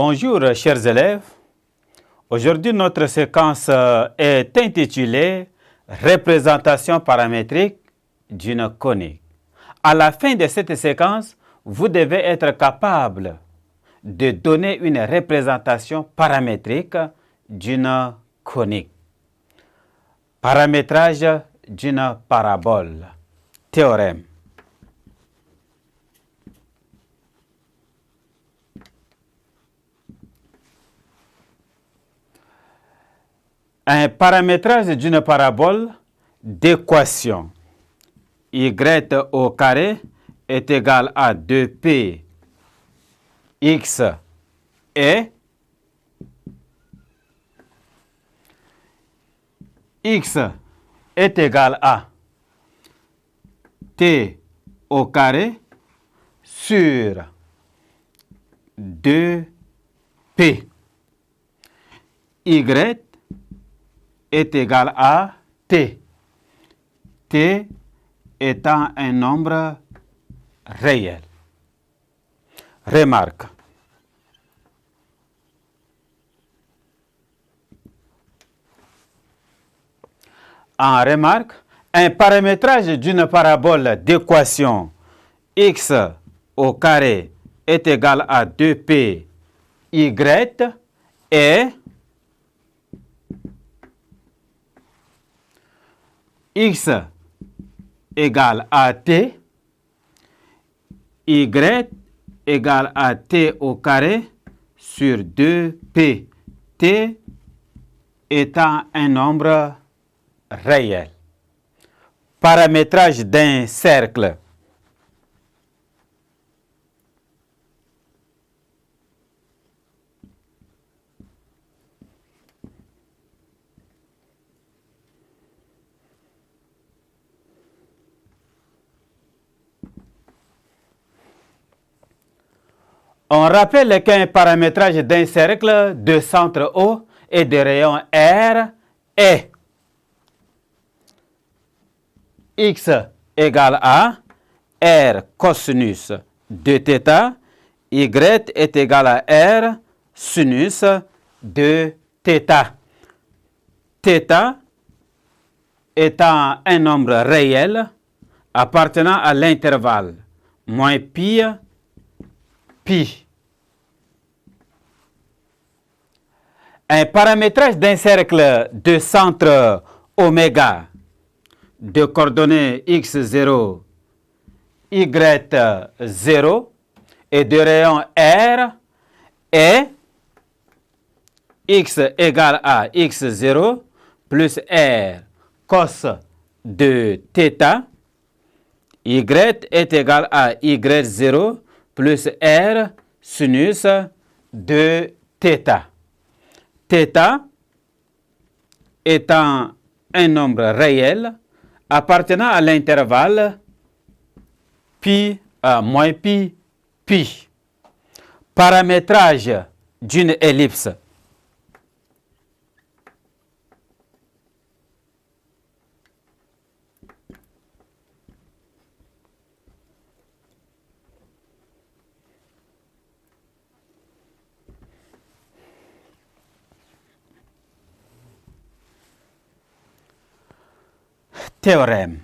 Bonjour chers élèves, aujourd'hui notre séquence est intitulée « Représentation paramétrique d'une conique ». À la fin de cette séquence, vous devez être capable de donner une représentation paramétrique d'une conique. Paramétrage d'une parabole. Théorème. Un paramétrage d'une parabole d'équation y au carré est égal à 2p x et x est égal à t au carré sur 2p. Y est égal à t. T étant un nombre réel. Remarque. En remarque, un paramétrage d'une parabole d'équation x au carré est égal à 2p y et x égale à t, y égale à t au carré sur 2p, t étant un nombre réel. Paramétrage d'un cercle. On rappelle qu'un paramétrage d'un cercle de centre O et de rayon R est x égale à R cosinus de θ, y est égal à R sinus de θ. θ étant un nombre réel appartenant à l'intervalle moins pi, pi. Un paramétrage d'un cercle de centre oméga de coordonnées x0, y0 et de rayon R est x égale à x0 plus R cos de θ, y est égal à y0 plus R sinus de θ. θ étant un nombre réel appartenant à l'intervalle pi moins pi, pi. Paramétrage d'une ellipse. Théorème.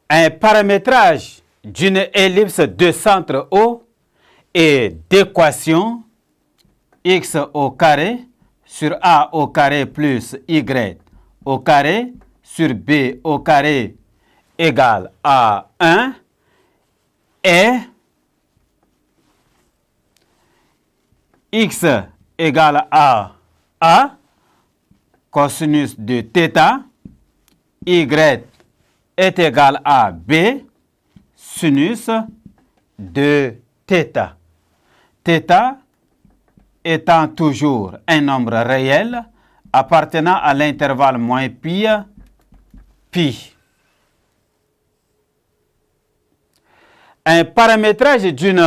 Un paramétrage d'une ellipse de centre O et d'équation x au carré sur a au carré plus y au carré sur b au carré égale à 1 et x égale à a cosinus de θ, y est égal à b sinus de θ. θ étant toujours un nombre réel appartenant à l'intervalle moins pi, pi. Un paramétrage d'une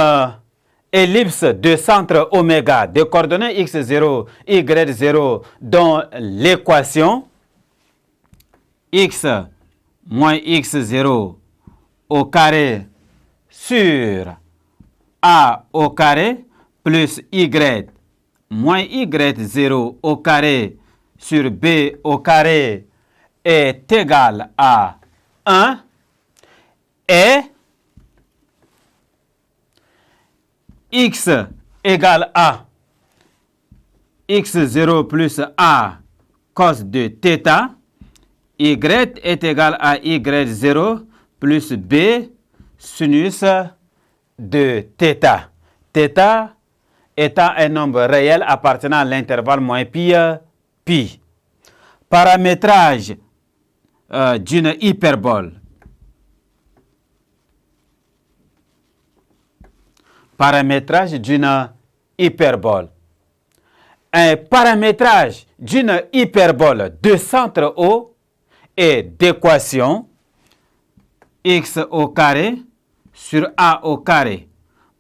ellipse de centre oméga de coordonnées x0, y0 dont l'équation x moins x0 au carré sur A au carré plus Y moins Y0 au carré sur B au carré est égal à 1 et X égale à X0 plus A cos de θ, Y est égal à Y0 plus B sinus de θ. Θ étant un nombre réel appartenant à l'intervalle moins pi. Paramétrage d'une hyperbole. Paramétrage d'une hyperbole. Un paramétrage d'une hyperbole de centre O est d'équation x au carré sur A au carré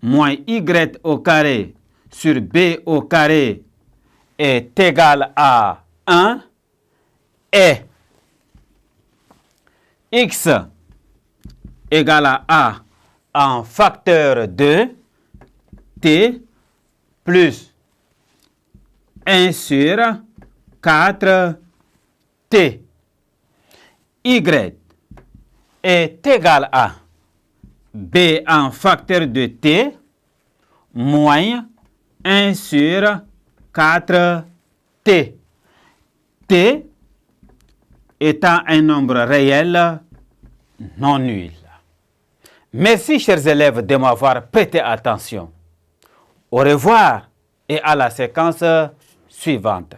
moins Y au carré sur B au carré est égal à 1 et x égale à A en facteur de t plus 1 sur 4 t. Y est égal à B en facteur de t moins 1 sur 4 t. T étant un nombre réel non nul. Merci, chers élèves, de m'avoir prêté attention. Au revoir et à la séquence suivante.